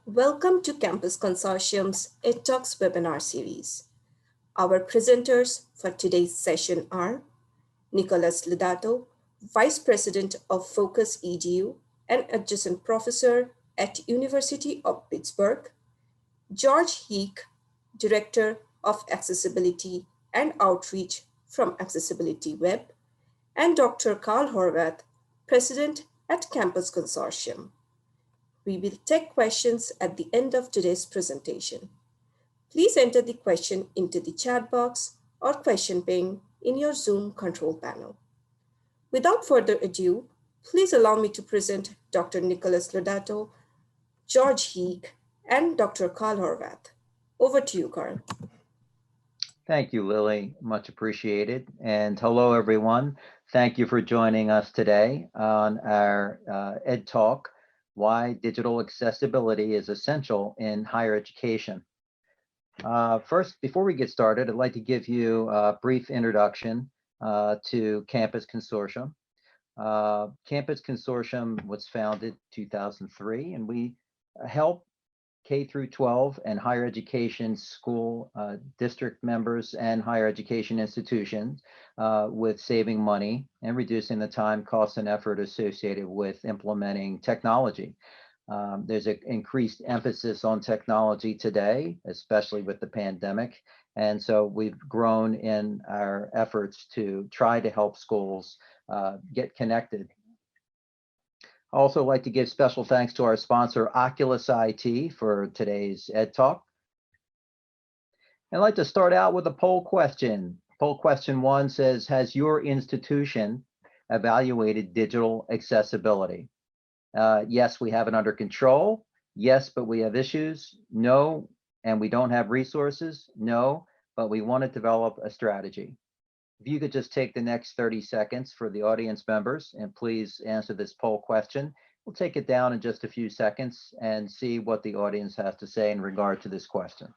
Welcome to Campus Consortium's EdTalks webinar series. Our presenters for today's session are Nicholas Lodato, Vice President of Focus EDU and Adjunct Professor at University of Pittsburgh, George Heake, Director of Accessibility and Outreach from Accessibility Web, and Dr. Carl Horvath, President at Campus Consortium. We will take questions at the end of today's presentation. Please enter the question into the chat box or question pane in your Zoom control panel. Without further ado, please allow me to present Dr. Nicholas Lodato, George Heake, and Dr. Carl Horvath. Over to you, Carl. Thank you, Lily. Much appreciated. And hello, everyone. Thank you for joining us today on our EdTalk, Why Digital Accessibility is Essential in Higher Education. First, before we get started, I'd like to give you a brief introduction to Campus Consortium. Campus Consortium was founded in 2003, and we help K through 12 and higher education school district members and higher education institutions with saving money and reducing the time, cost, and effort associated with implementing technology. There's an increased emphasis on technology today, especially with the pandemic. And so we've grown in our efforts to try to help schools get connected. I also like to give special thanks to our sponsor, Oculus IT, for today's EdTalk. I'd like to start out with a poll question. Poll question 1 says, has your institution evaluated digital accessibility? Yes, we have it under control. Yes, but we have issues. No, and we don't have resources. No, but we want to develop a strategy. If you could just take the next 30 seconds for the audience members and please answer this poll question. We'll take it down in just a few seconds and see what the audience has to say in regard to this question.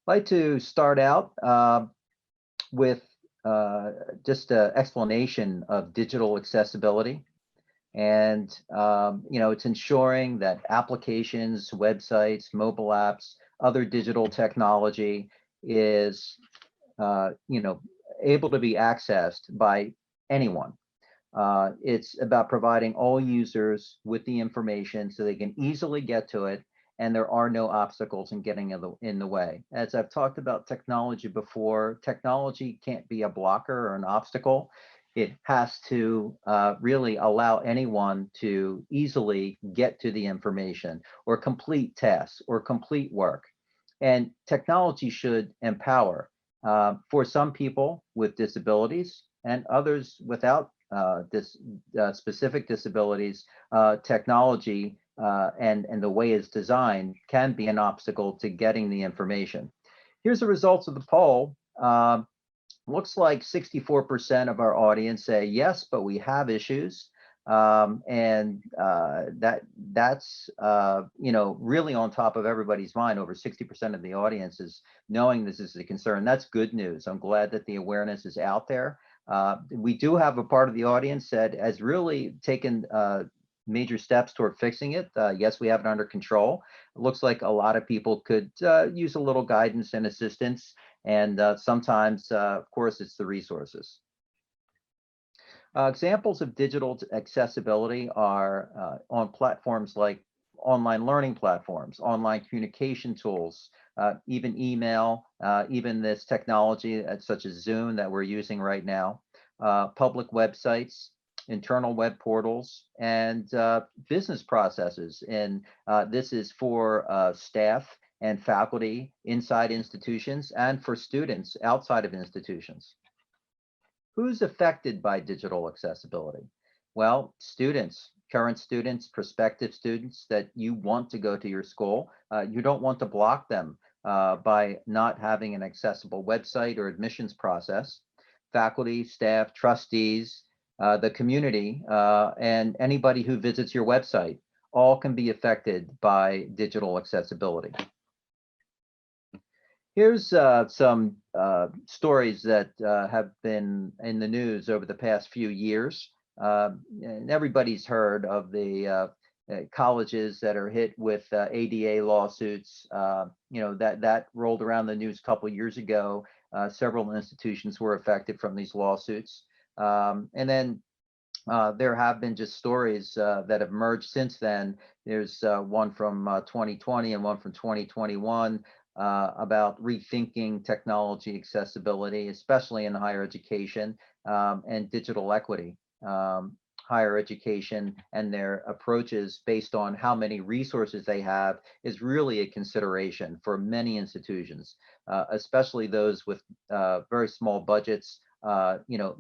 I'd like to start out with just an explanation of digital accessibility. And, it's ensuring that applications, websites, mobile apps, other digital technology is, able to be accessed by anyone. It's about providing all users with the information so they can easily get to it, and there are no obstacles in getting in the way. As I've talked about technology before, technology can't be a blocker or an obstacle. It has to really allow anyone to easily get to the information or complete tasks or complete work. And technology should empower for some people with disabilities and others without specific disabilities. Technology and the way it's designed can be an obstacle to getting the information. Here's the results of the poll. Looks like 64% of our audience say yes, but we have issues. That's really on top of everybody's mind. Over 60% of the audience is knowing this is a concern. That's good news. I'm glad that the awareness is out there. We do have a part of the audience that has really taken major steps toward fixing it. Yes, we have it under control. It looks like a lot of people could use a little guidance and assistance. And sometimes, of course, it's the resources. Examples of digital accessibility are on platforms like online learning platforms, online communication tools, even email, even this technology such as Zoom that we're using right now, public websites, internal web portals, and business processes. And this is for staff and faculty inside institutions and for students outside of institutions. Who's affected by digital accessibility? Well, students, current students, prospective students that you want to go to your school. You don't want to block them by not having an accessible website or admissions process. Faculty, staff, trustees, the community, and anybody who visits your website, all can be affected by digital accessibility. Here's some stories that have been in the news over the past few years. And everybody's heard of the colleges that are hit with ADA lawsuits. That rolled around the news a couple of years ago. Several institutions were affected from these lawsuits. And then there have been just stories that have emerged since then. There's one from 2020 and one from 2021 about rethinking technology accessibility, especially in higher education, and digital equity. Higher education and their approaches based on how many resources they have is really a consideration for many institutions, especially those with very small budgets.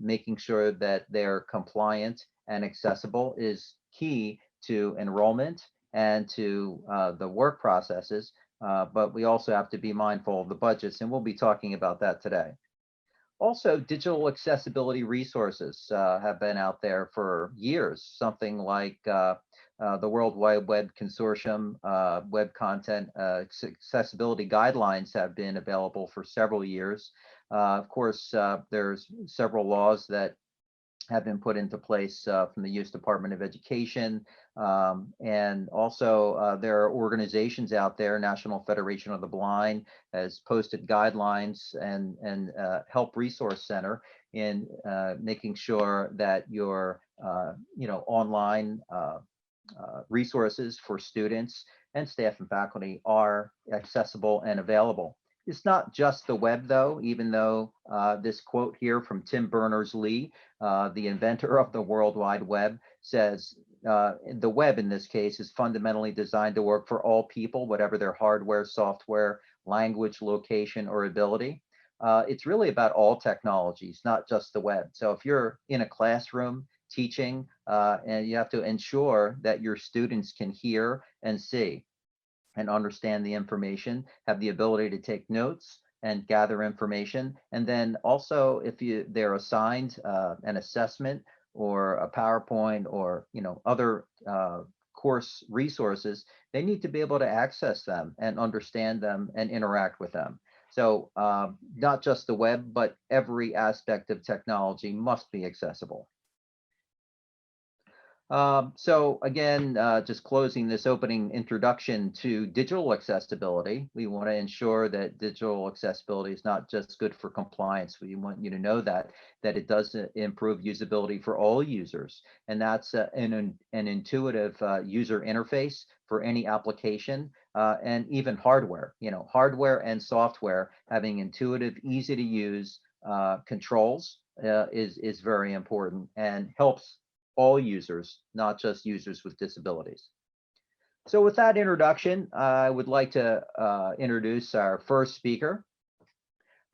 Making sure that they're compliant and accessible is key to enrollment and to the work processes. But we also have to be mindful of the budgets, and we'll be talking about that today. Also, digital accessibility resources have been out there for years, something like the World Wide Web Consortium web content accessibility guidelines have been available for several years. Of course, there's several laws that have been put into place from the U.S. Department of Education. And also there are organizations out there, National Federation of the Blind has posted guidelines and Help Resource Center in making sure that your online resources for students and staff and faculty are accessible and available. It's not just the web, though, even though this quote here from Tim Berners-Lee, the inventor of the World Wide Web, says the web in this case is fundamentally designed to work for all people, whatever their hardware, software, language, location, or ability. It's really about all technologies, not just the web. So if you're in a classroom teaching and you have to ensure that your students can hear and see and understand the information, have the ability to take notes and gather information. And then also if they're assigned an assessment or a PowerPoint or other course resources, they need to be able to access them and understand them and interact with them. So not just the web, but every aspect of technology must be accessible. So again, just closing this opening introduction to digital accessibility, we want to ensure that digital accessibility is not just good for compliance. We want you to know that it does improve usability for all users. And that's an intuitive user interface for any application and even hardware, hardware and software having intuitive, easy to use controls is very important and helps all users, not just users with disabilities. So with that introduction, I would like to introduce our first speaker,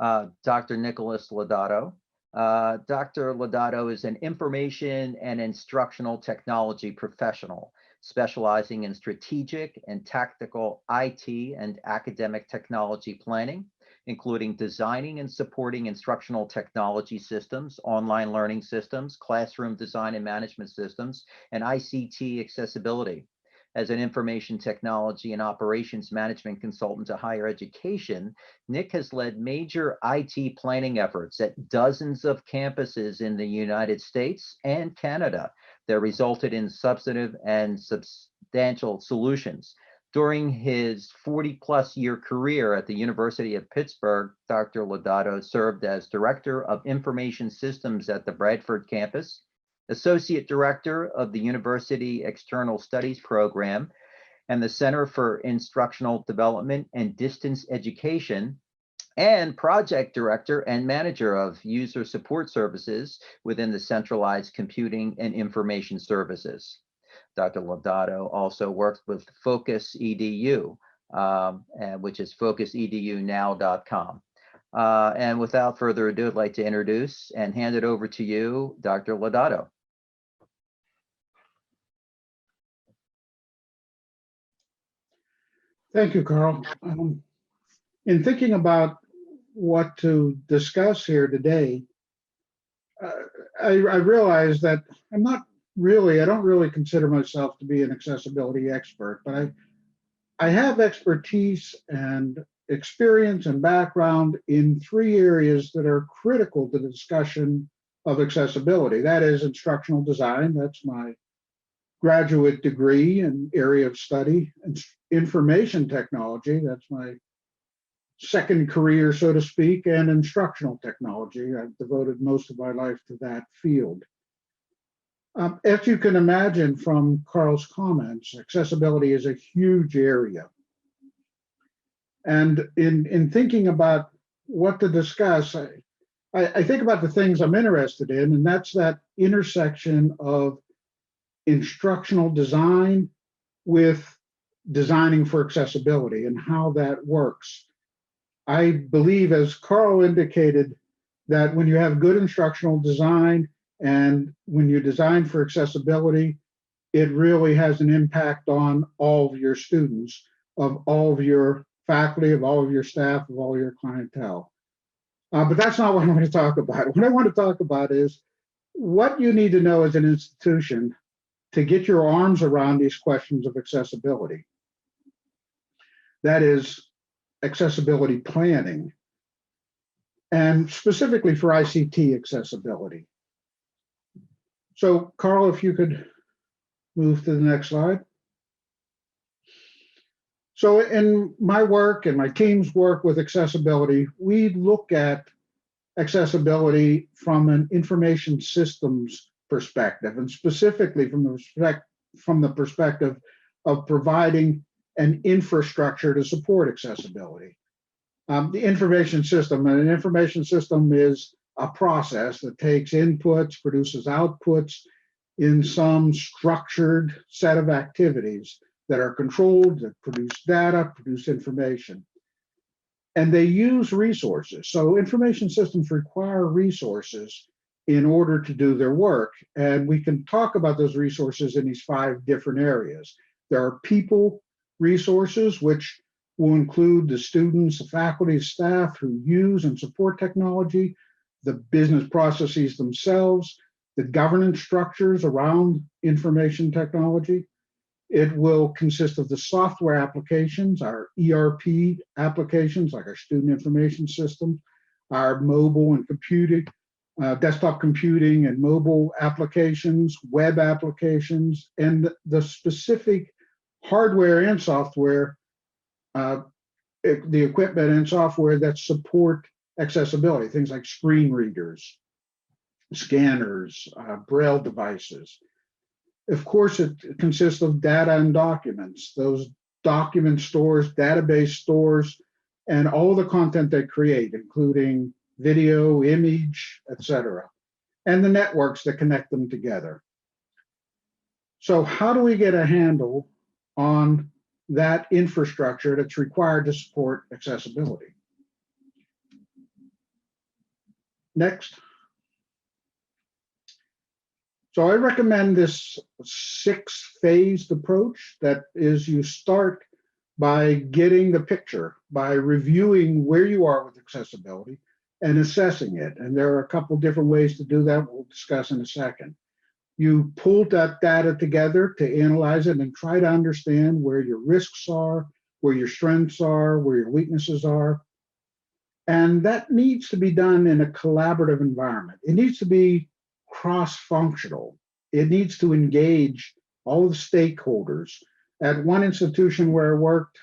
Dr. Nicholas Lodato. Dr. Laudato is an information and instructional technology professional, specializing in strategic and tactical IT and academic technology planning, including designing and supporting instructional technology systems, online learning systems, classroom design and management systems, and ICT accessibility. As an information technology and operations management consultant to higher education, Nick has led major IT planning efforts at dozens of campuses in the United States and Canada that resulted in substantive and substantial solutions. During his 40-plus year career at the University of Pittsburgh, Dr. Lodato served as Director of Information Systems at the Bradford campus, Associate Director of the University External Studies Program and the Center for Instructional Development and Distance Education, and Project Director and Manager of User Support Services within the Centralized Computing and Information Services. Dr. Lodato also works with Focus EDU, which is focuseduninow.com. And without further ado, I'd like to introduce and hand it over to you, Dr. Lodato. Thank you, Carl. In thinking about what to discuss here today, I realize that I don't really consider myself to be an accessibility expert, but I have expertise and experience and background in three areas that are critical to the discussion of accessibility. That is instructional design, that's my graduate degree and area of study, information technology. That's my second career, so to speak, and instructional technology. I've devoted most of my life to that field. As you can imagine from Carl's comments, accessibility is a huge area. And in thinking about what to discuss, I think about the things I'm interested in, and that's that intersection of instructional design with designing for accessibility and how that works. I believe, as Carl indicated, that when you have good instructional design and when you design for accessibility, it really has an impact on all of your students, of all of your faculty, of all of your staff, of all your clientele. But that's not what I want to talk about. What I want to talk about is what you need to know as an institution to get your arms around these questions of accessibility. That is accessibility planning, and specifically for ICT accessibility. So, Carl, if you could move to the next slide. So in my work and my team's work with accessibility, we look at accessibility from an information systems perspective, and specifically from the perspective of providing an infrastructure to support accessibility. The information system, and an information system is a process that takes inputs, produces outputs in some structured set of activities that are controlled, that produce data, produce information. And they use resources. So information systems require resources in order to do their work. And we can talk about those resources in these 5 different areas. There are people resources, which will include the students, the faculty, staff who use and support technology, the business processes themselves, the governance structures around information technology. It will consist of the software applications, our ERP applications, like our student information system, our mobile and computing, desktop computing and mobile applications, web applications, and the specific hardware and software, the equipment and software that support accessibility, things like screen readers, scanners, Braille devices. Of course, it consists of data and documents, those document stores, database stores, and all the content they create, including video, image, etc., and the networks that connect them together. So how do we get a handle on that infrastructure that's required to support accessibility? Next. So I recommend this 6-phased approach. That is, you start by getting the picture, by reviewing where you are with accessibility and assessing it. And there are a couple different ways to do that we'll discuss in a second. You pull that data together to analyze it and try to understand where your risks are, where your strengths are, where your weaknesses are. And that needs to be done in a collaborative environment. It needs to be cross-functional. It needs to engage all the stakeholders. At one institution where I worked,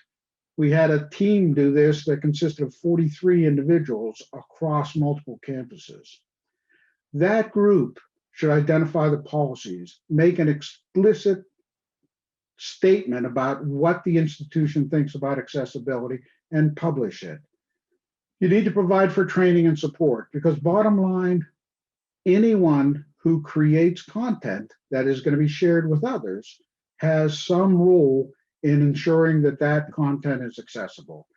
we had a team do this that consisted of 43 individuals across multiple campuses. That group should identify the policies, make an explicit statement about what the institution thinks about accessibility, and publish it. You need to provide for training and support, because bottom line, anyone who creates content that is going to be shared with others has some role in ensuring that that content is accessible.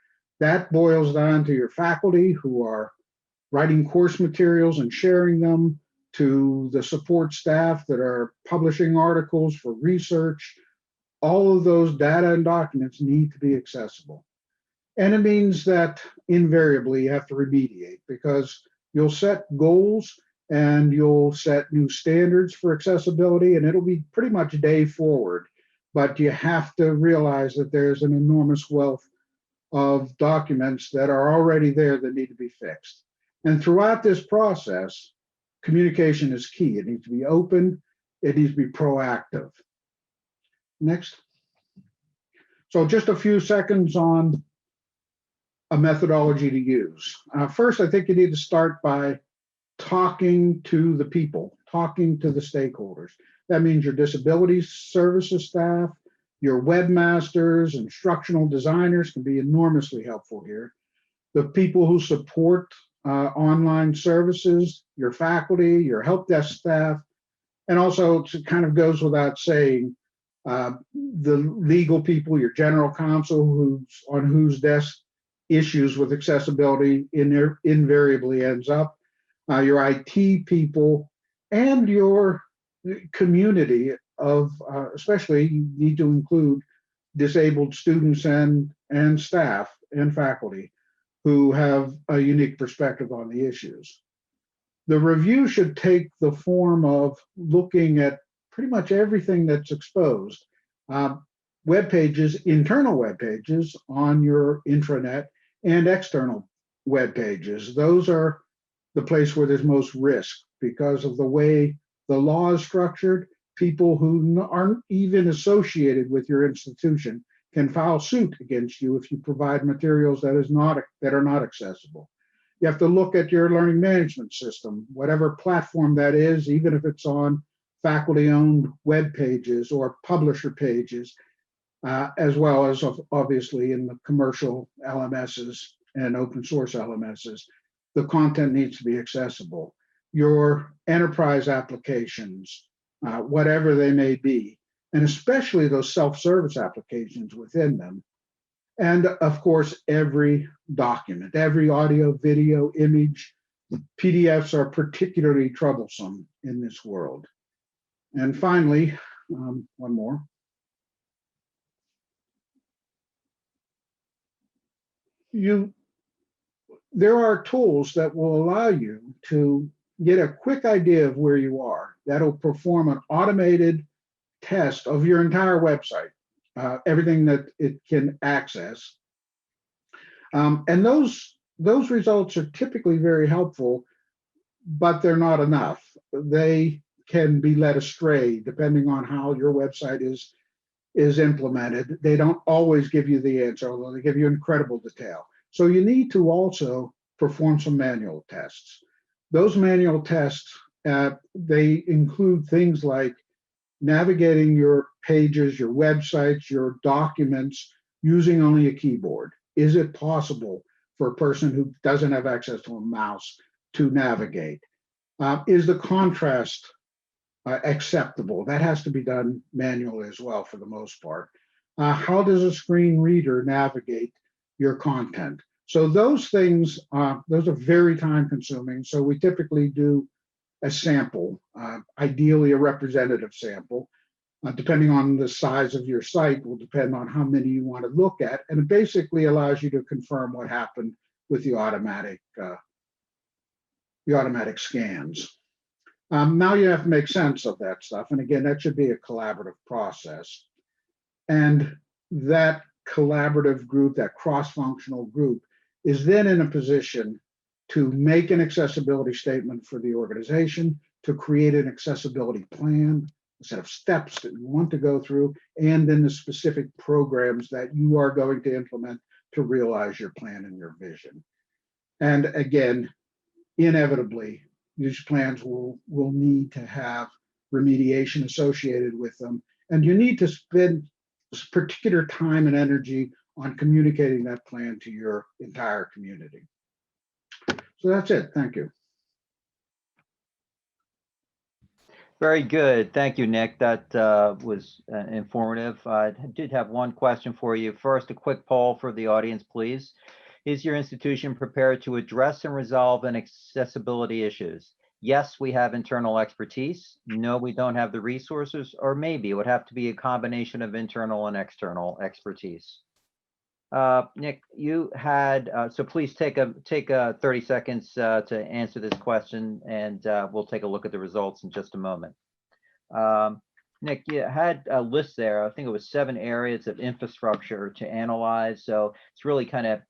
That boils down to your faculty who are writing course materials and sharing them, to the support staff that are publishing articles for research. All of those data and documents need to be accessible. And it means that invariably you have to remediate, because you'll set goals and you'll set new standards for accessibility, and it'll be pretty much a day forward. But you have to realize that there's an enormous wealth of documents that are already there that need to be fixed. And throughout this process, communication is key. It needs to be open. It needs to be proactive. Next. So just a few seconds on a methodology to use. First, I think you need to start by talking to the people, talking to the stakeholders. That means your disability services staff, your webmasters, instructional designers can be enormously helpful here. The people who support online services, your faculty, your help desk staff, and also it kind of goes without saying, the legal people, your general counsel, on whose desk issues with accessibility invariably ends up, your IT people, and your community of, especially you need to include disabled students and staff and faculty who have a unique perspective on the issues. The review should take the form of looking at pretty much everything that's exposed. Web pages, internal web pages on your intranet and external web pages. Those are the place where there's most risk because of the way the law is structured. People who aren't even associated with your institution can file suit against you if you provide materials that are not accessible. You have to look at your learning management system, whatever platform that is, even if it's on faculty-owned web pages or publisher pages, as well as obviously in the commercial LMSs and open source LMSs. The content needs to be accessible. Your enterprise applications, whatever they may be, and especially those self-service applications within them. And of course, every document, every audio, video, image, PDFs are particularly troublesome in this world. And finally, one more. There are tools that will allow you to get a quick idea of where you are. That'll perform an automated test of your entire website, everything that it can access. And those results are typically very helpful, but they're not enough. They can be led astray depending on how your website is implemented. They don't always give you the answer, although they give you incredible detail. So you need to also perform some manual tests. Those manual tests, they include things like navigating your pages, your websites, your documents using only a keyboard. Is it possible for a person who doesn't have access to a mouse to navigate? Is the contrast acceptable? That has to be done manually as well for the most part. How does a screen reader navigate your content? So those things, those are very time consuming. So we typically do a sample, ideally a representative sample. Depending on the size of your site will depend on how many you want to look at. And it basically allows you to confirm what happened with the automatic scans. Now you have to make sense of that stuff. And again, that should be a collaborative process. And that collaborative group, that cross-functional group, is then in a position to make an accessibility statement for the organization, to create an accessibility plan, a set of steps that you want to go through, and then the specific programs that you are going to implement to realize your plan and your vision. And again, inevitably, these plans will need to have remediation associated with them. And you need to spend particular time and energy on communicating that plan to your entire community. So that's it. Thank you. Very good. Thank you, Nick. That was informative. I did have one question for you. First, a quick poll for the audience, please. Is your institution prepared to address and resolve an accessibility issues? Yes, we have internal expertise. No, we don't have the resources, or maybe it would have to be a combination of internal and external expertise. Nick, you had, so please take 30 seconds to answer this question, and we'll take a look at the results in just a moment. Nick, you had a list there. I think it was 7 areas of infrastructure to analyze. So it's really kind of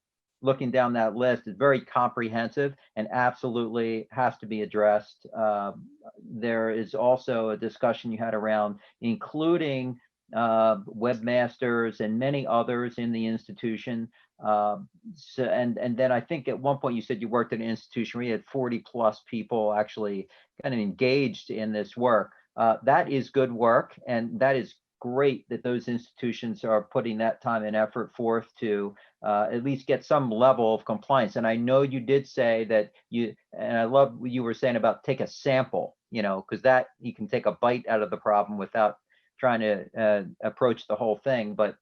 looking down that list. It's very comprehensive and absolutely has to be addressed. There is also a discussion you had around including webmasters, and many others in the institution. And then I think at one point you said you worked at an institution where you had 40 plus people actually kind of engaged in this work. That is good work, and that is great that those institutions are putting that time and effort forth to at least get some level of compliance. And I know you did say that and I love what you were saying about take a sample, because that you can take a bite out of the problem without trying to approach the whole thing. But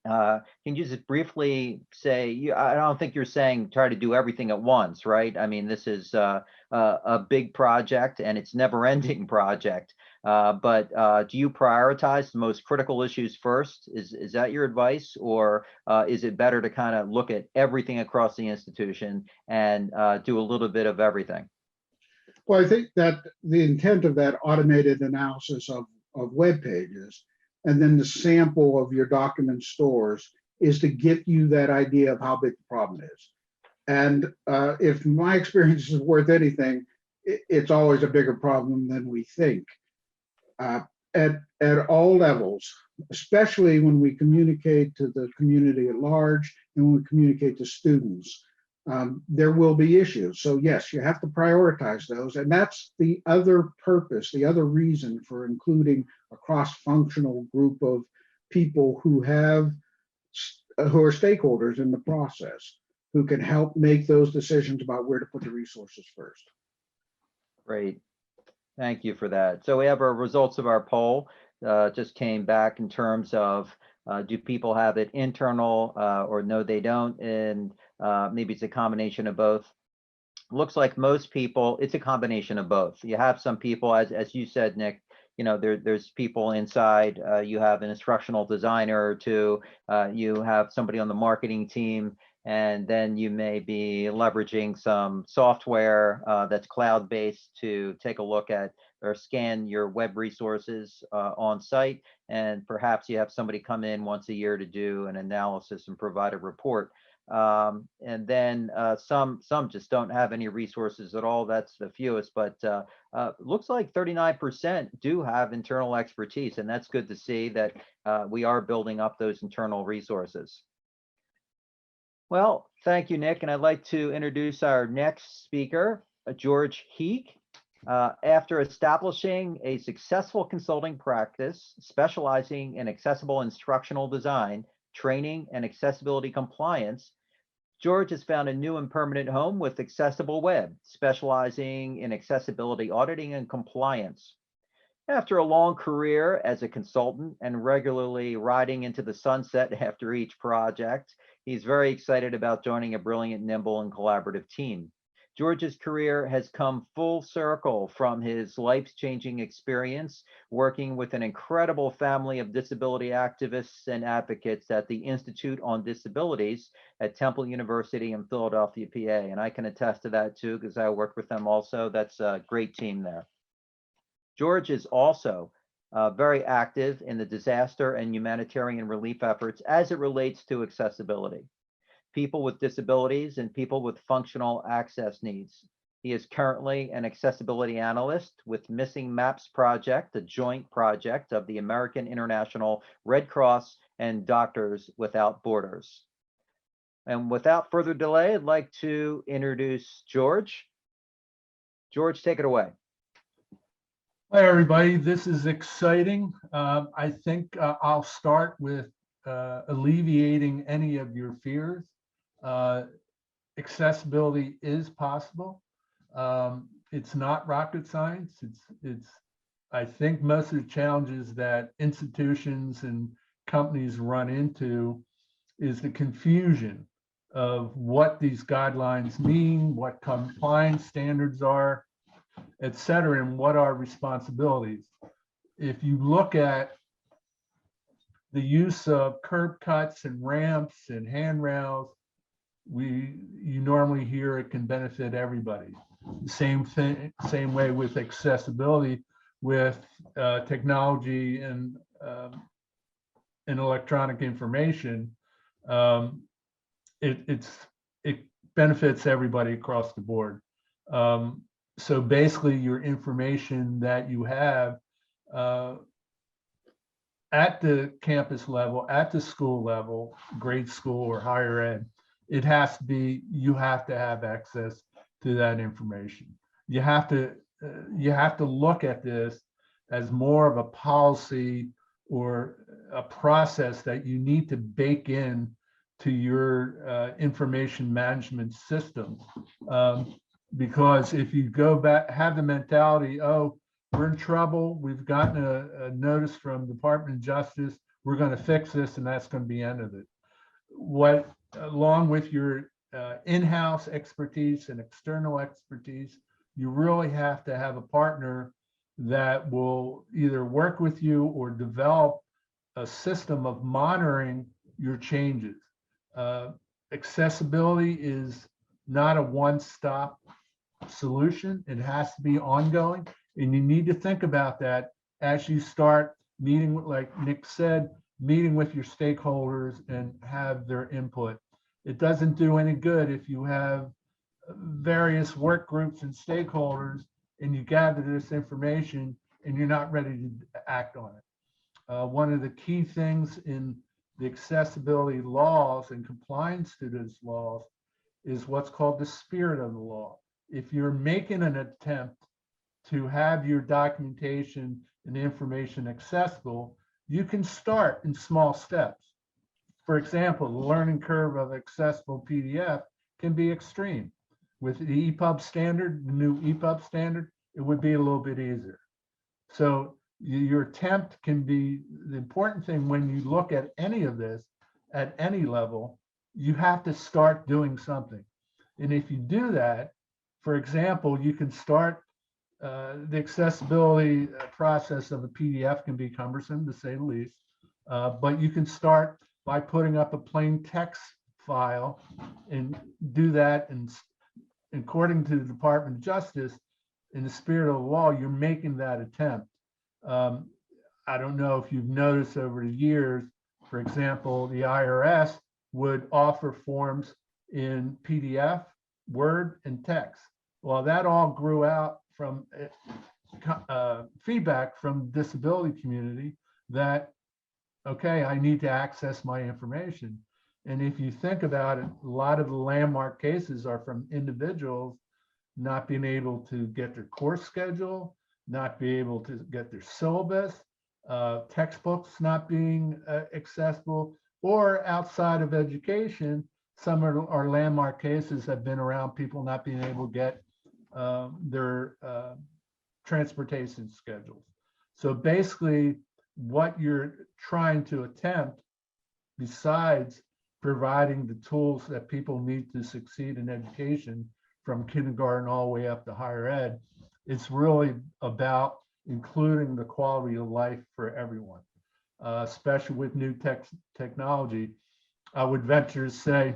can you just briefly say, I don't think you're saying try to do everything at once, right? I mean, this is a big project and it's never ending project. But do you prioritize the most critical issues first? Is that your advice? Or is it better to kind of look at everything across the institution and do a little bit of everything? Well, I think that the intent of that automated analysis of web pages and then the sample of your document stores is to get you that idea of how big the problem is. And if my experience is worth anything, it's always a bigger problem than we think. At all levels, especially when we communicate to the community at large and when we communicate to students, there will be issues. So yes, you have to prioritize those. And that's the other purpose, the other reason for including a cross-functional group of people who are stakeholders in the process, who can help make those decisions about where to put the resources first. Great. Thank you for that. So we have our results of our poll just came back in terms of do people have it internal or no, they don't? And maybe it's a combination of both. Looks like most people, it's a combination of both. You have some people, as you said, Nick, there's people inside, you have an instructional designer or two, you have somebody on the marketing team, and then you may be leveraging some software that's cloud-based to take a look at or scan your web resources on site. And perhaps you have somebody come in once a year to do an analysis and provide a report. And then some just don't have any resources at all. That's the fewest, but looks like 39% do have internal expertise, and that's good to see that we are building up those internal resources. Well, thank you, Nick, and I'd like to introduce our next speaker, George Heake. After establishing a successful consulting practice specializing in accessible instructional design, training, and accessibility compliance, George has found a new and permanent home with Accessible Web, specializing in accessibility auditing and compliance. After a long career as a consultant and regularly riding into the sunset after each project, he's very excited about joining a brilliant, nimble, and collaborative team. George's career has come full circle from his life-changing experience working with an incredible family of disability activists and advocates at the Institute on Disabilities at Temple University in Philadelphia, PA. And I can attest to that too, because I worked with them also. That's a great team there. George is also very active in the disaster and humanitarian relief efforts as it relates to accessibility, people with disabilities, and people with functional access needs. He is currently an accessibility analyst with Missing Maps Project, a joint project of the American International Red Cross and Doctors Without Borders. And without further delay, I'd like to introduce George. George, take it away. Hi, everybody. This is exciting. I think I'll start with alleviating any of your fears. Accessibility is possible. It's not rocket science. I think most of the challenges that institutions and companies run into is the confusion of what these guidelines mean, what compliance standards are, et cetera, and what are responsibilities. If you look at the use of curb cuts and ramps and handrails, you normally hear it can benefit everybody. Same way with accessibility, with technology and electronic information. It benefits everybody across the board. So basically, your information that you have at the campus level, at the school level, grade school or higher ed, it has to be, you have to have access to that information. You have to look at this as more of a policy or a process that you need to bake in to your information management system. Because if you go back, have the mentality, oh, we're in trouble, we've gotten a notice from the Department of Justice, we're going to fix this, and that's going to be the end of it. What, along with your in-house expertise and external expertise, you really have to have a partner that will either work with you or develop a system of monitoring your changes. Accessibility is not a one-stop solution. It has to be ongoing. And you need to think about that as you start meeting, like Nick said, meeting with your stakeholders and have their input. It doesn't do any good if you have various work groups and stakeholders and you gather this information and you're not ready to act on it. One of the key things in the accessibility laws and compliance to those laws is what's called the spirit of the law. If you're making an attempt to have your documentation and information accessible, you can start in small steps. For example, the learning curve of accessible PDF can be extreme. With the EPUB standard, the new EPUB standard, it would be a little bit easier. So your attempt can be, the important thing when you look at any of this at any level, you have to start doing something. And if you do that, for example, you can start the accessibility process of a PDF can be cumbersome, to say the least, but you can start by putting up a plain text file and do that. And according to the Department of Justice, in the spirit of the law, you're making that attempt. I don't know if you've noticed over the years, for example, the IRS would offer forms in PDF, Word, and text. Well, that all grew out from feedback from the disability community that, okay, I need to access my information. And if you think about it, a lot of the landmark cases are from individuals not being able to get their course schedule, not be able to get their syllabus, textbooks not being accessible, or outside of education. Some of our landmark cases have been around people not being able to get their transportation schedules. So basically, what you're trying to attempt, besides providing the tools that people need to succeed in education from kindergarten all the way up to higher ed, it's really about including the quality of life for everyone, especially with new technology. I would venture to say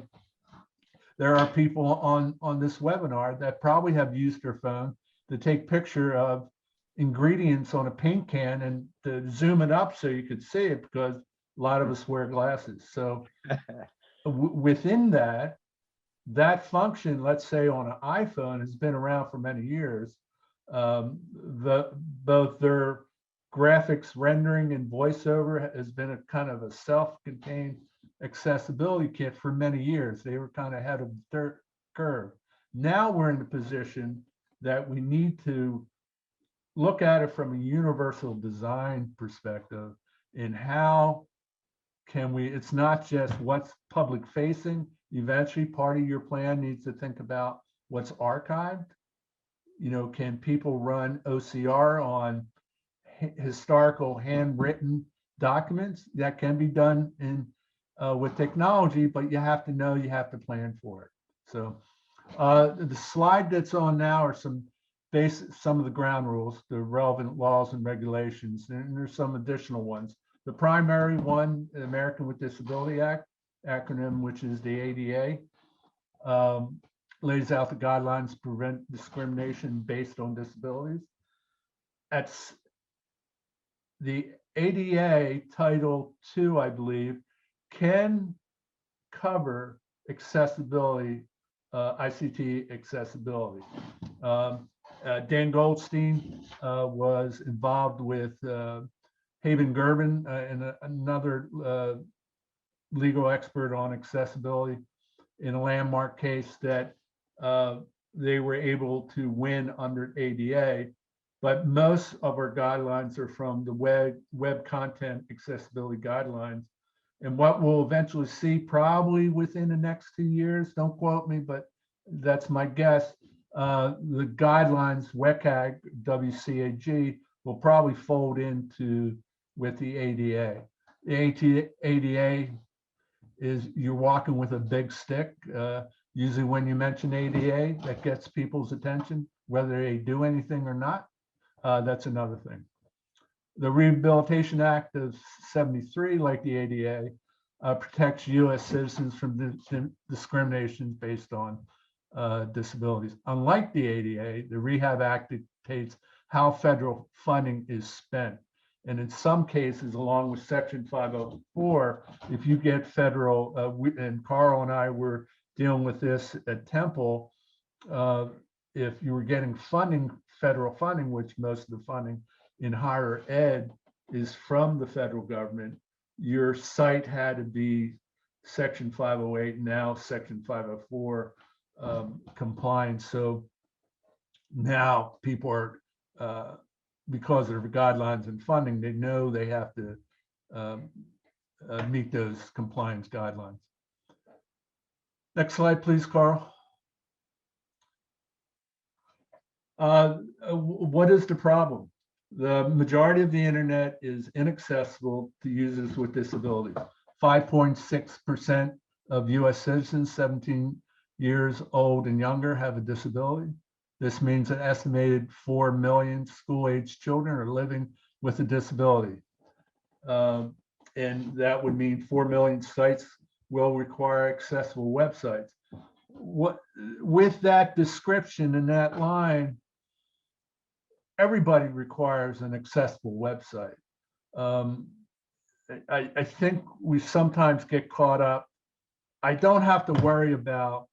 there are people on this webinar that probably have used their phone to take picture of ingredients on a paint can and to zoom it up so you could see it, because a lot of us wear glasses. So within that function, let's say on an iPhone, has been around for many years. Both their graphics rendering and voiceover has been a kind of a self-contained accessibility kit for many years. They were kind of ahead of the curve. Now we're in the position that we need to look at it from a universal design perspective, in how can we, it's not just what's public facing. Eventually, part of your plan needs to think about what's archived. You know, can people run OCR on historical handwritten documents? That can be done in with technology, but you have to know, you have to plan for it. So the slide that's on now are some of the ground rules, the relevant laws and regulations, and there's some additional ones. The primary one, the American with Disability Act acronym, which is the ADA, lays out the guidelines to prevent discrimination based on disabilities. At the ADA Title II, I believe, can cover accessibility, ICT accessibility. Dan Goldstein was involved with Haven Gerben, and another legal expert on accessibility, in a landmark case that they were able to win under ADA, but most of our guidelines are from the web content accessibility guidelines. And what we'll eventually see probably within the next 2 years, don't quote me, but that's my guess, the guidelines, WCAG, WCAG, will probably fold into with the ADA. The ADA is you're walking with a big stick. Usually when you mention ADA, that gets people's attention, whether they do anything or not, that's another thing. The Rehabilitation Act of '73, like the ADA, protects US citizens from discrimination based on disabilities. Unlike the ADA, the Rehab Act dictates how federal funding is spent. And in some cases, along with Section 504, if you get federal, and Carl and I were dealing with this at Temple, if you were getting funding, federal funding, which most of the funding in higher ed is from the federal government, your site had to be Section 508, now Section 504 compliant. So now people are, because of the guidelines and funding, they know they have to meet those compliance guidelines. Next slide, please, Carl. What is the problem? The majority of the internet is inaccessible to users with disabilities. 5.6% of US citizens 17 years old and younger have a disability. This means an estimated 4 million school-age children are living with a disability. And that would mean 4 million sites will require accessible websites. With that description and that line, everybody requires an accessible website. I think we sometimes get caught up. I don't have to worry about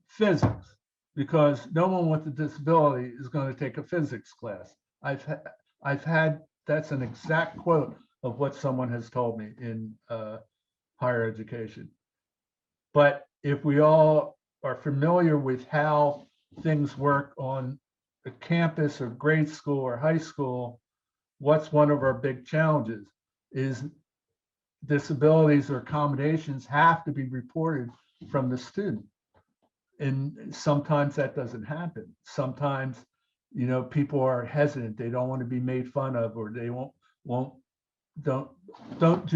physics because no one with a disability is going to take a physics class. I've had, that's an exact quote of what someone has told me in higher education. But if we all are familiar with how things work on a campus or grade school or high school, what's one of our big challenges is disabilities or accommodations have to be reported from the student. And sometimes that doesn't happen. Sometimes, you know, people are hesitant. They don't want to be made fun of, or they do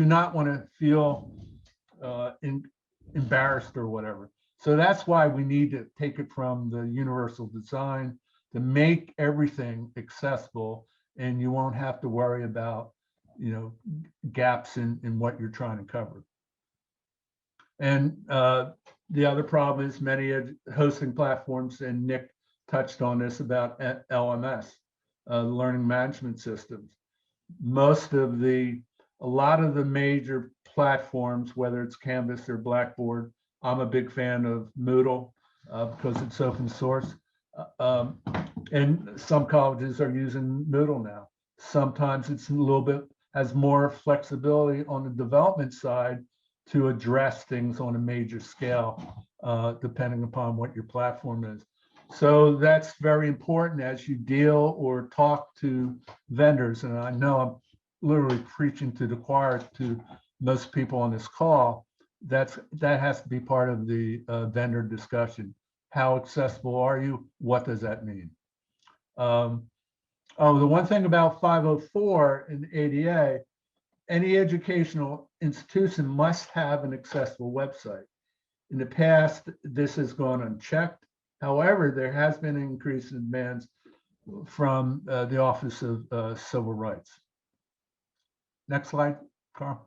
not want to feel embarrassed or whatever. So that's why we need to take it from the universal design to make everything accessible, and you won't have to worry about, you know, gaps in what you're trying to cover. And the other problem is many hosting platforms, and Nick touched on this about LMS, learning management systems. A lot of the major platforms, whether it's Canvas or Blackboard, I'm a big fan of Moodle because it's open source. And some colleges are using Moodle now. Sometimes it's a little bit, has more flexibility on the development side to address things on a major scale, depending upon what your platform is. So that's very important as you deal or talk to vendors. And I know I'm literally preaching to the choir to most people on this call. That has to be part of the vendor discussion. How accessible are you? What does that mean? The one thing about 504 in ADA, any educational institution must have an accessible website. In the past, this has gone unchecked. However, there has been an increase in demands from the Office of Civil Rights. Next slide, Carl.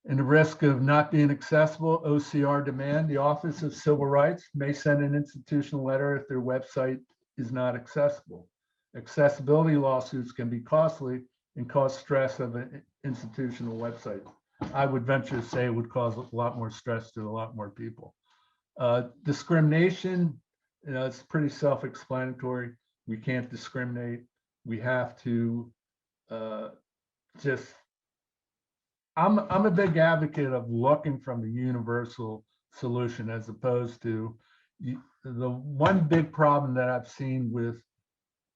And the risk of not being accessible, OCR demand, the Office of Civil Rights may send an institutional letter if their website is not accessible. Accessibility lawsuits can be costly and cause stress of an institutional website. I would venture to say it would cause a lot more stress to a lot more people. Discrimination, you know, it's pretty self-explanatory. We can't discriminate. We have to just, I'm a big advocate of looking from the universal solution as opposed to the one big problem that I've seen with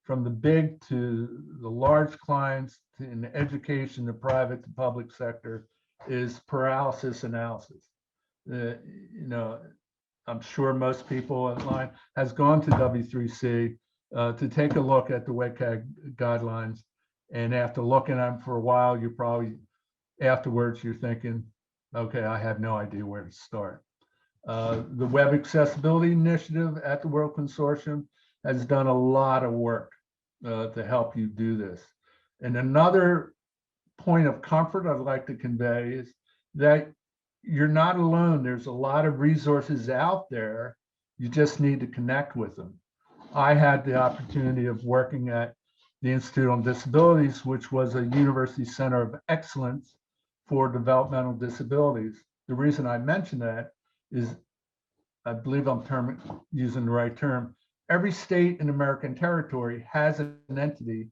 from the big to the large clients in the education, the private, the public sector is paralysis analysis. You know, I'm sure most people online has gone to W3C to take a look at the WCAG guidelines. And after looking at them for a while, you're probably, afterwards, you're thinking, okay, I have no idea where to start. The Web Accessibility Initiative at the World Consortium has done a lot of work to help you do this. And another point of comfort I'd like to convey is that you're not alone. There's a lot of resources out there. You just need to connect with them. I had the opportunity of working at the Institute on Disabilities, which was a university center of excellence for developmental disabilities. The reason I mention that is, I believe I'm using the right term, every state and American territory has an entity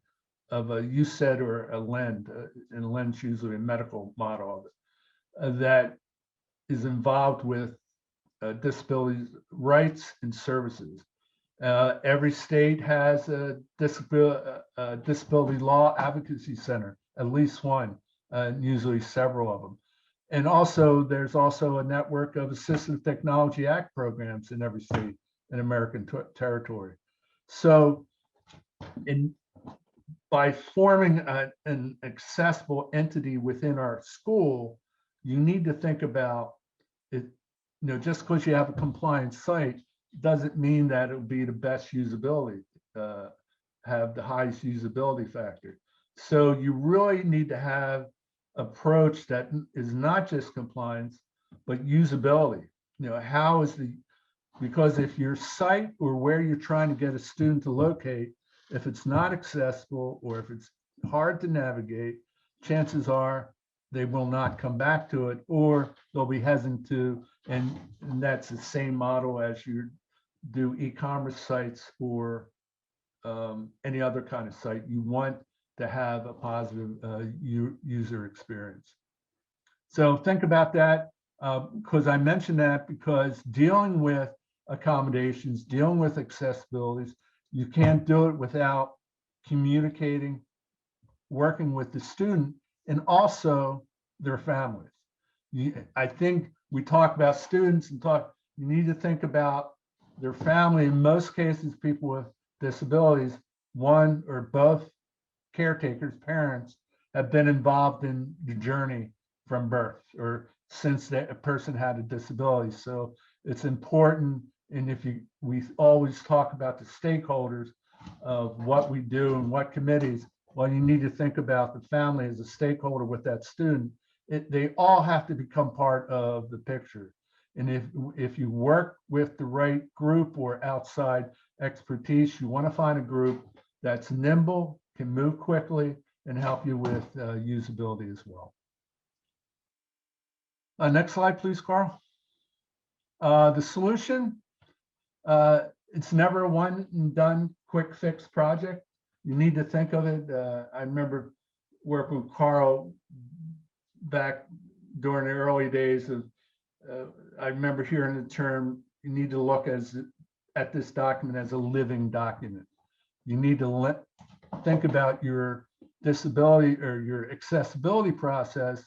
of a UCEDD or a LEND, and LEND's usually a medical model of it, that is involved with disability rights and services. Every state has a disability law advocacy center, at least one, usually several of them. And also, there's also a network of Assistive Technology Act programs in every state and American territory. So by forming an accessible entity within our school, you need to think about it. You know, just because you have a compliant site doesn't mean that it will be the best usability, have the highest usability factor. So you really need to have approach that is not just compliance, but usability. You know, how is because if your site or where you're trying to get a student to locate, if it's not accessible or if it's hard to navigate, chances are they will not come back to it, or they'll be hesitant to, and that's the same model as you do e-commerce sites or any other kind of site. You want to have a positive user experience. So think about that, because I mentioned that because dealing with accommodations, dealing with accessibilities, you can't do it without communicating, working with the student, and also their families. I think we talk about students and you need to think about their family. In most cases, people with disabilities, one or both caretakers, parents, have been involved in the journey from birth or since a person had a disability. So it's important, and we always talk about the stakeholders of what we do and what committees. Well, you need to think about the family as a stakeholder with that student. They all have to become part of the picture. And if you work with the right group or outside expertise, you want to find a group that's nimble, can move quickly, and help you with usability as well. Next slide, please, Carl. The solution, it's never a one and done quick fix project. You need to think of it. I remember working with Carl back during the early days of, I remember hearing the term, you need to look at this document as a living document. You need to think about your disability or your accessibility process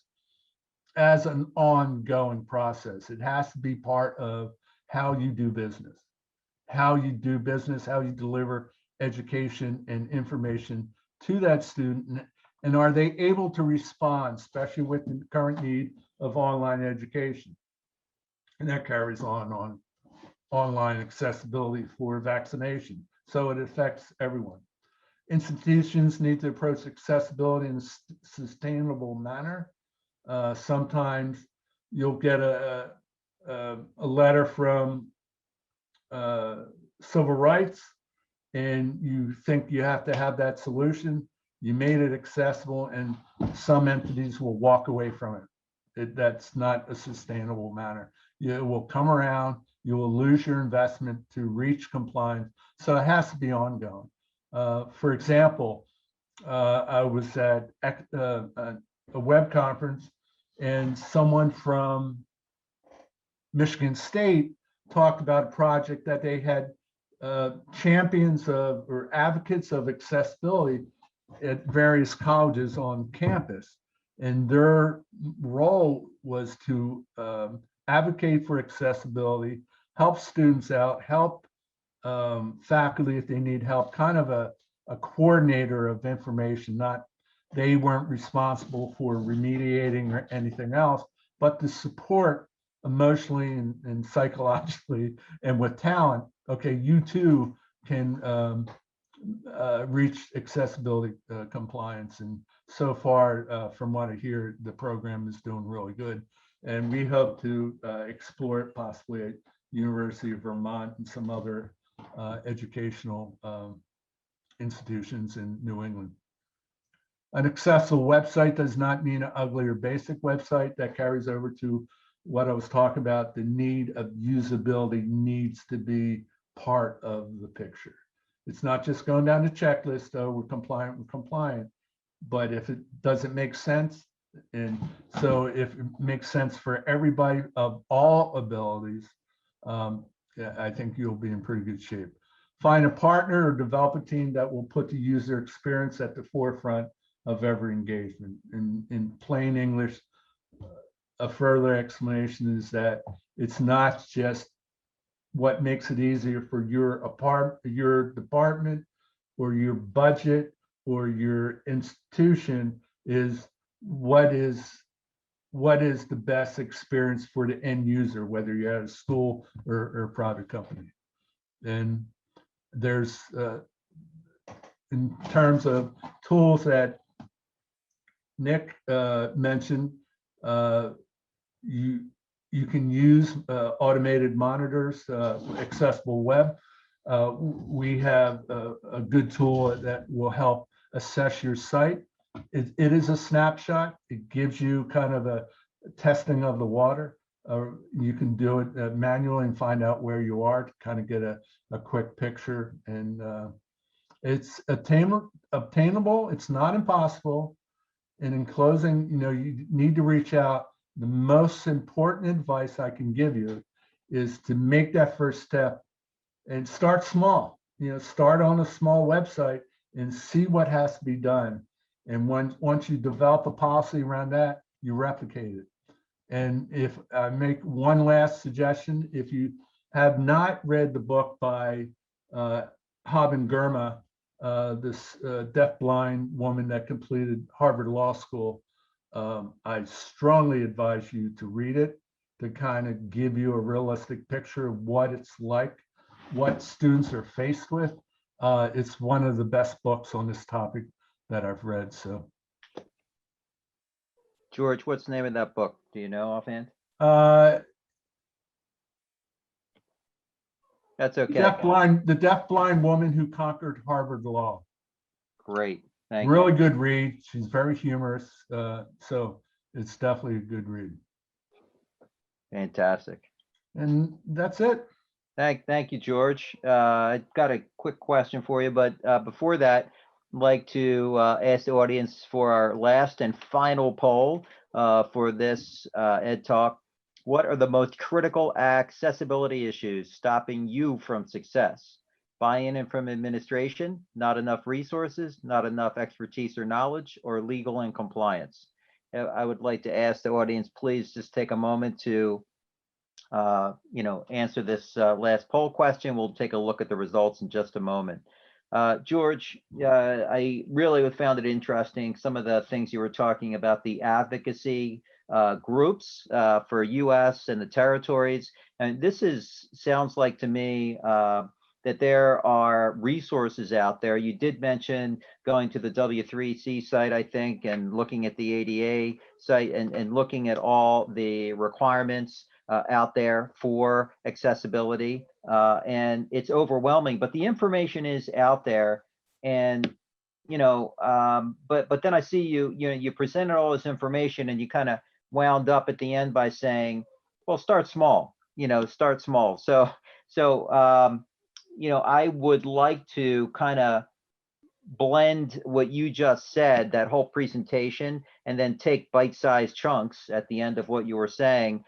as an ongoing process. It has to be part of how you do business, how you deliver education and information to that student, and are they able to respond, especially with the current need of online education. And that carries on online accessibility for vaccination. So it affects everyone. Institutions need to approach accessibility in a sustainable manner. Sometimes you'll get a letter from civil rights and you think you have to have that solution. You made it accessible and some entities will walk away from it. That's not a sustainable manner. It will come around, you will lose your investment to reach compliance. So it has to be ongoing. For example, I was at a web conference, and someone from Michigan State talked about a project that they had champions of or advocates of accessibility at various colleges on campus. And their role was to advocate for accessibility, help students out, help faculty if they need help, kind of a coordinator of information. Not, they weren't responsible for remediating or anything else, but to support emotionally and psychologically and with talent. Okay, you too can reach accessibility compliance. And so far, from what I hear, the program is doing really good. And we hope to explore it possibly at University of Vermont and some other educational institutions in New England. An accessible website does not mean an ugly or basic website. That carries over to what I was talking about. The need of usability needs to be part of the picture. It's not just going down the checklist, oh, we're compliant. But if it doesn't make sense, and so if it makes sense for everybody of all abilities, I think you'll be in pretty good shape. Find a partner or develop a team that will put the user experience at the forefront of every engagement. In plain English, a further explanation is that it's not just what makes it easier for your department or your budget or your institution, is what is the best experience for the end user, whether you're at a school or a private company. And there's in terms of tools that Nick mentioned, you can use automated monitors, accessible web. We have a good tool that will help assess your site. It is a snapshot. It gives you kind of a testing of the water. You can do it manually and find out where you are to kind of get a quick picture. And it's obtainable. It's not impossible. And in closing, you need to reach out. The most important advice I can give you is to make that first step and start small. Start on a small website and see what has to be done. And once you develop a policy around that, you replicate it. And if I make one last suggestion, if you have not read the book by Haben Girma, this deaf-blind woman that completed Harvard Law School, I strongly advise you to read it to kind of give you a realistic picture of what it's like, what students are faced with. It's one of the best books on this topic that I've read. So, George, what's the name of that book? Do you know offhand? That's okay. The deaf-blind woman who conquered Harvard Law. Great. Thank really you. Good read. She's very humorous. So it's definitely a good read. Fantastic. And that's it. Thank you, George. I got a quick question for you, but before that, I'd like to ask the audience for our last and final poll for this Ed Talk. What are the most critical accessibility issues stopping you from success? Buy-in from administration, not enough resources, not enough expertise or knowledge, or legal and compliance? I would like to ask the audience, please just take a moment to answer this last poll question. We'll take a look at the results in just a moment. George, I really found it interesting, some of the things you were talking about, the advocacy groups for US and the territories. And this sounds like to me that there are resources out there. You did mention going to the W3C site, I think, and looking at the ADA site and looking at all the requirements out there for accessibility, and it's overwhelming, but the information is out there. And but then I see you presented all this information, and you kind of wound up at the end by saying, well, start small. Start small. So I would like to kind of blend what you just said, that whole presentation, and then take bite-sized chunks at the end of what you were saying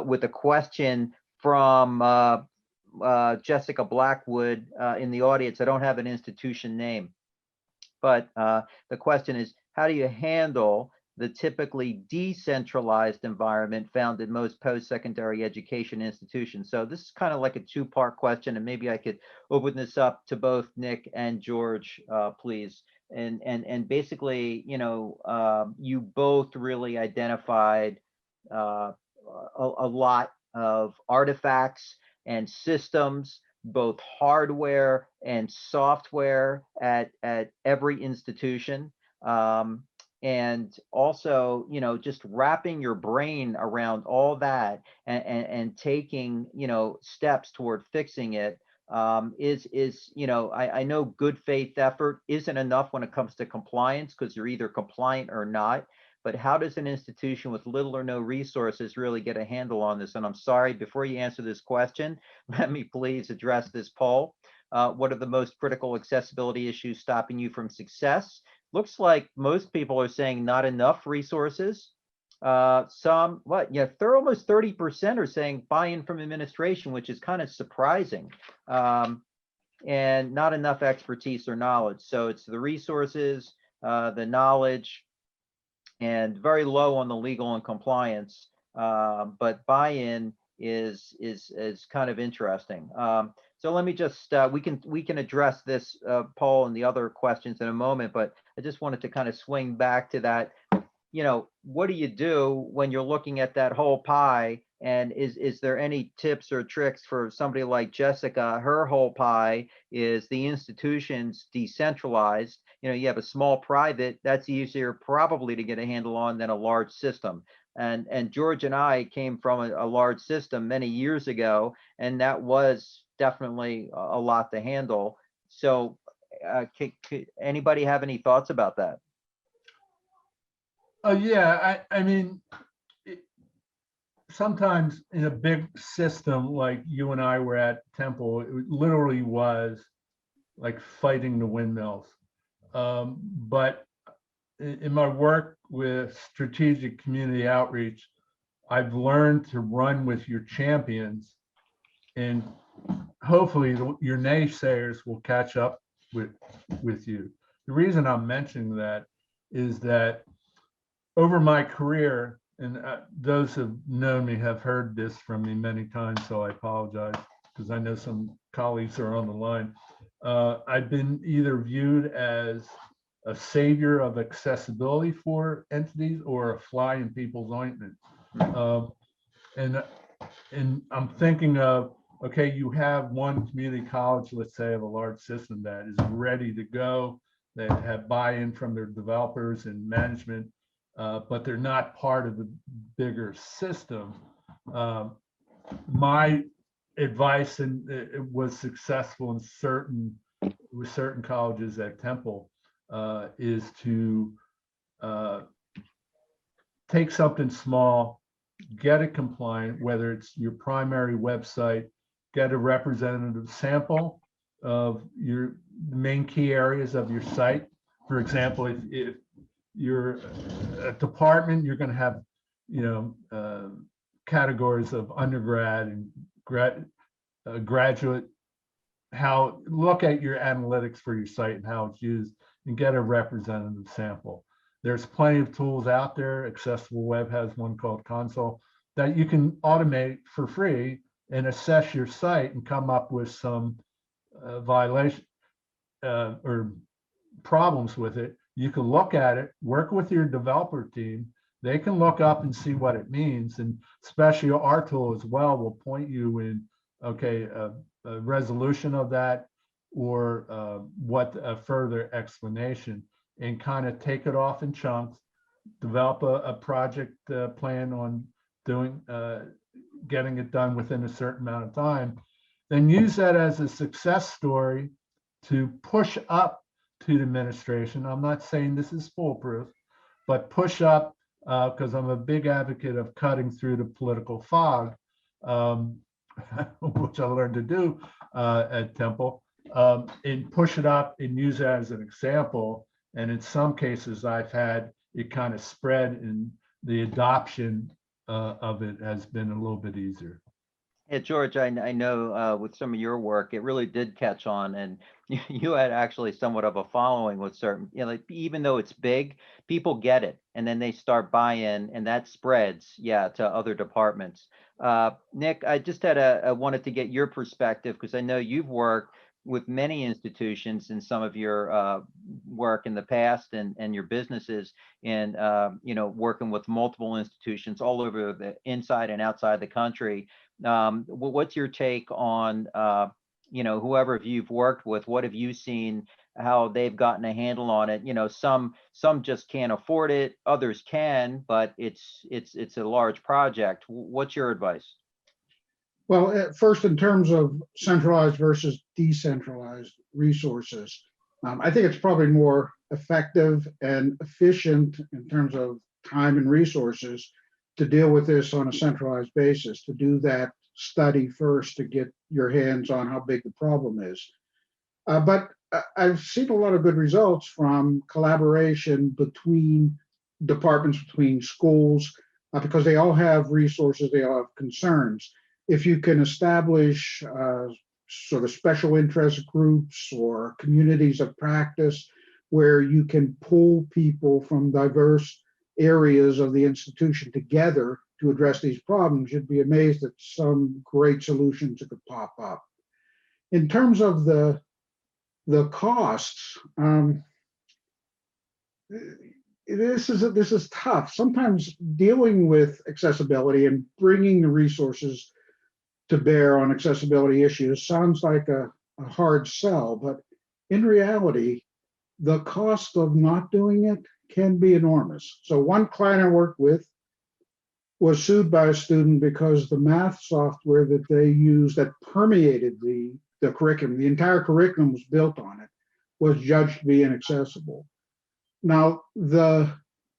with a question from Jessica Blackwood in the audience. I don't have an institution name, but the question is, how do you handle the typically decentralized environment found in most post-secondary education institutions? So this is kind of like a two-part question, and maybe I could open this up to both Nick and George, please. And basically, you know, you both really identified a lot of artifacts and systems, both hardware and software at every institution. And also, you know, just wrapping your brain around all that and taking, you know, steps toward fixing it is, you know, I know good faith effort isn't enough when it comes to compliance, because you're either compliant or not. But how does an institution with little or no resources really get a handle on this? And I'm sorry, before you answer this question, let me please address this poll. What are the most critical accessibility issues stopping you from success? Looks like most people are saying not enough resources. Some, almost 30% are saying buy-in from administration, which is kind of surprising. And not enough expertise or knowledge. So it's the resources, the knowledge, and very low on the legal and compliance. But buy-in is kind of interesting. So let me just, we can address this poll and the other questions in a moment, but I just wanted to kind of swing back to that. You know, what do you do when you're looking at that whole pie? And is there any tips or tricks for somebody like Jessica? Her whole pie is the institution's decentralized. You know, you have a small private, that's easier probably to get a handle on than a large system. And George and I came from a large system many years ago, and that was definitely a lot to handle. So could anybody have any thoughts about that? Yeah, I mean, sometimes in a big system like you and I were at Temple, it literally was like fighting the windmills. But in my work with strategic community outreach, I've learned to run with your champions, and hopefully your naysayers will catch up with you. The reason I'm mentioning that is that over my career, and those who have known me have heard this from me many times, so I apologize because I know some colleagues are on the line. I've been either viewed as a savior of accessibility for entities or a fly in people's ointment. And I'm thinking of, okay, you have one community college, let's say, of a large system that is ready to go. They have buy-in from their developers and management, but they're not part of the bigger system. My advice, and it was successful in certain colleges at Temple, is to take something small, get it compliant, whether it's your primary website, get a representative sample of your main key areas of your site. For example, if you're a department, you're going to have, you know, categories of undergrad and graduate. Look at your analytics for your site and how it's used, and get a representative sample. There's plenty of tools out there. Accessible Web has one called Console that you can automate for free and assess your site and come up with some violation or problems with it. You can look at it, work with your developer team. They can look up and see what it means. And especially our tool as well will point you in, okay, a resolution of that, or what a further explanation, and kind of take it off in chunks, develop a project plan on doing, getting it done within a certain amount of time, then use that as a success story to push up to the administration. I'm not saying this is foolproof, but push up, because I'm a big advocate of cutting through the political fog, which I learned to do at Temple. and push it up and use it as an example. And in some cases, I've had it kind of spread, and the adoption of it has been a little bit easier. Yeah, George, I know with some of your work, it really did catch on, and you had actually somewhat of a following with certain, like even though it's big, people get it, and then they start buying, and that spreads, yeah, to other departments. Nick, I just I wanted to get your perspective because I know you've worked with many institutions in some of your work in the past and your businesses and working with multiple institutions all over the inside and outside the country. What's your take on whoever you've worked with? What have you seen? How they've gotten a handle on it? Some just can't afford it, others can, but it's a large project. What's your advice? Well, first, in terms of centralized versus decentralized resources, I think it's probably more effective and efficient in terms of time and resources to deal with this on a centralized basis, to do that study first to get your hands on how big the problem is. But I've seen a lot of good results from collaboration between departments, between schools, because they all have resources, they all have concerns. If you can establish sort of special interest groups or communities of practice where you can pull people from diverse areas of the institution together to address these problems, you'd be amazed at some great solutions that could pop up. In terms of the costs, this is tough. Sometimes dealing with accessibility and bringing the resources to bear on accessibility issues sounds like a hard sell, but in reality, the cost of not doing it can be enormous. So one client I worked with was sued by a student because the math software that they used that permeated the curriculum, the entire curriculum was built on it, was judged to be inaccessible. Now, the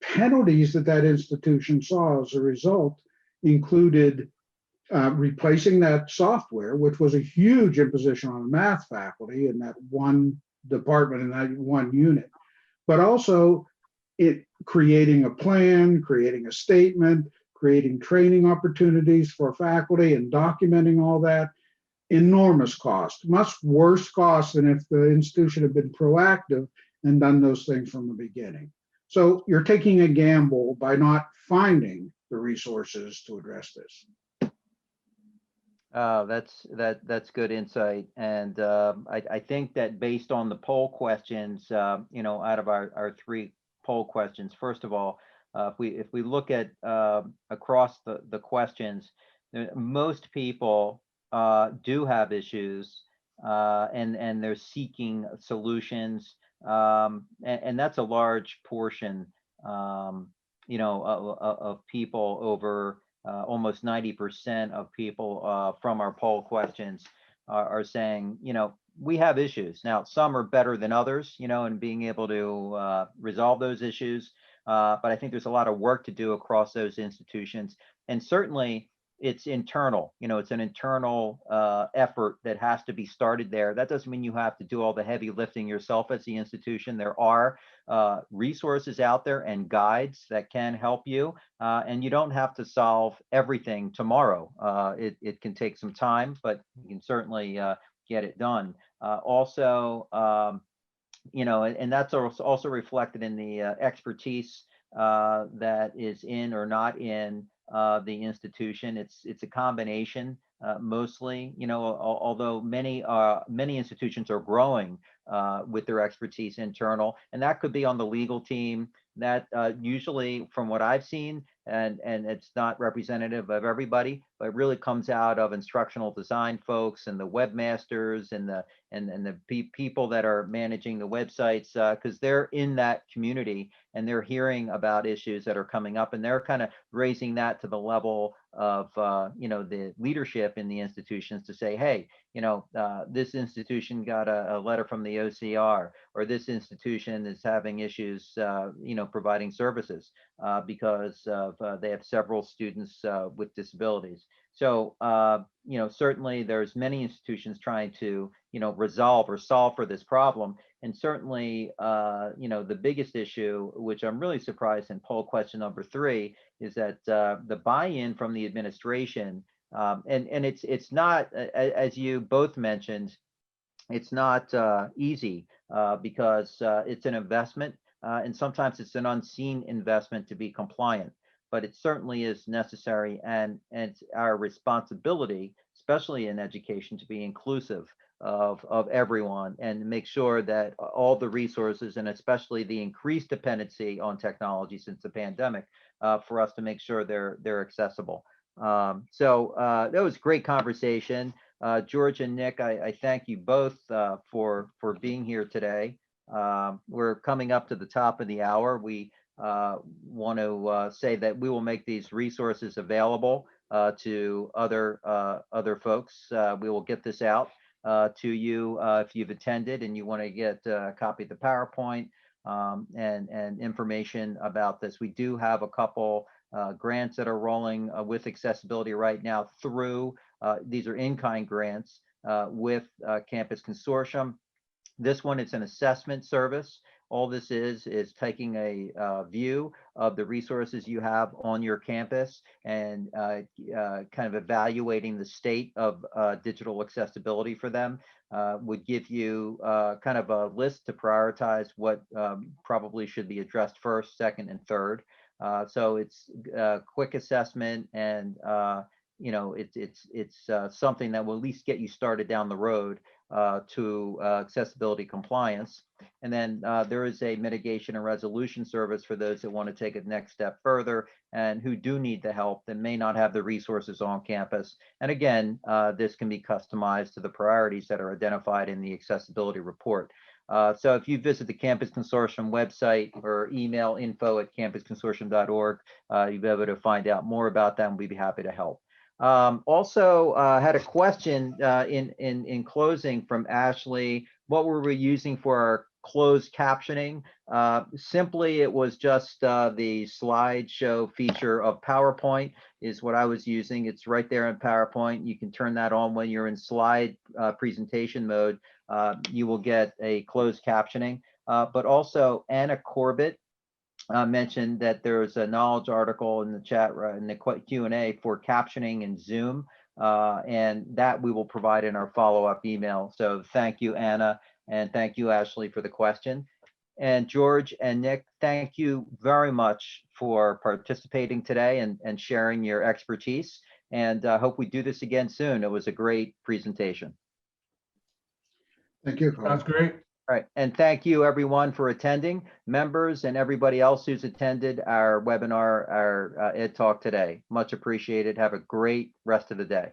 penalties that institution saw as a result included replacing that software, which was a huge imposition on the math faculty in that one department, in that one unit, but also it creating a plan, creating a statement, creating training opportunities for faculty and documenting all that. Enormous cost, much worse cost than if the institution had been proactive and done those things from the beginning. So you're taking a gamble by not finding the resources to address this. That's good insight, and I think that based on the poll questions, out of our 3 poll questions, first of all, if we look at across the questions, most people do have issues, and they're seeking solutions, and that's a large portion, of people. Over almost 90% of people from our poll questions are saying, we have issues. Now, some are better than others, in being able to resolve those issues. But I think there's a lot of work to do across those institutions. And certainly it's internal, it's an internal effort that has to be started there. That doesn't mean you have to do all the heavy lifting yourself as the institution. There are resources out there and guides that can help you. And you don't have to solve everything tomorrow. It can take some time, but you can certainly get it done. And that's also reflected in the expertise that is in or not in the institution. It's a combination, mostly, although many institutions are growing with their expertise internal, and that could be on the legal team. That usually, from what I've seen, and it's not representative of everybody, but it really comes out of instructional design folks and the webmasters and the people that are managing the websites, because they're in that community and they're hearing about issues that are coming up, and they're kind of raising that to the level of the leadership in the institutions to say, hey, this institution got a letter from the OCR, or this institution is having issues, providing services because of they have several students with disabilities. So, certainly there's many institutions trying to, resolve or solve for this problem. And certainly, the biggest issue, which I'm really surprised in poll question number 3, is that the buy-in from the administration, and it's not, as you both mentioned, it's not easy because it's an investment, and sometimes it's an unseen investment to be compliant. But it certainly is necessary, and it's our responsibility, especially in education, to be inclusive of everyone and make sure that all the resources, and especially the increased dependency on technology since the pandemic, for us to make sure they're accessible. So that was a great conversation. George and Nick, I thank you both for being here today. We're coming up to the top of the hour. We want to say that we will make these resources available to other folks. We will get this out to you if you've attended and you want to get a copy of the PowerPoint and information about this. We do have a couple grants that are rolling with accessibility right now through, these are in-kind grants with Campus Consortium. This one is an assessment service. All this is taking a view of the resources you have on your campus and kind of evaluating the state of digital accessibility for them. Would give you kind of a list to prioritize what probably should be addressed first, second, and third. So it's a quick assessment, and it's something that will at least get you started down the road to accessibility compliance. And then there is a mitigation and resolution service for those that want to take a next step further and who do need the help and may not have the resources on campus. And again, this can be customized to the priorities that are identified in the accessibility report. So if you visit the Campus Consortium website or email info@campusconsortium.org, you'll be able to find out more about that, and we'd be happy to help. Also had a question in closing from Ashley. What were we using for our closed captioning? Simply, it was just the slideshow feature of PowerPoint is what I was using. It's right there in PowerPoint. You can turn that on when you're in slide presentation mode. You will get a closed captioning, but also Anna Corbett mentioned that there's a knowledge article in the chat, in the Q&A for captioning in Zoom, and that we will provide in our follow-up email. So thank you, Anna, and thank you, Ashley, for the question. And George and Nick, thank you very much for participating today and sharing your expertise. And I hope we do this again soon. It was a great presentation. Thank you, Carl. Sounds great. All right, and thank you everyone for attending, members and everybody else who's attended our webinar, our EdTalk today. Much appreciated. Have a great rest of the day.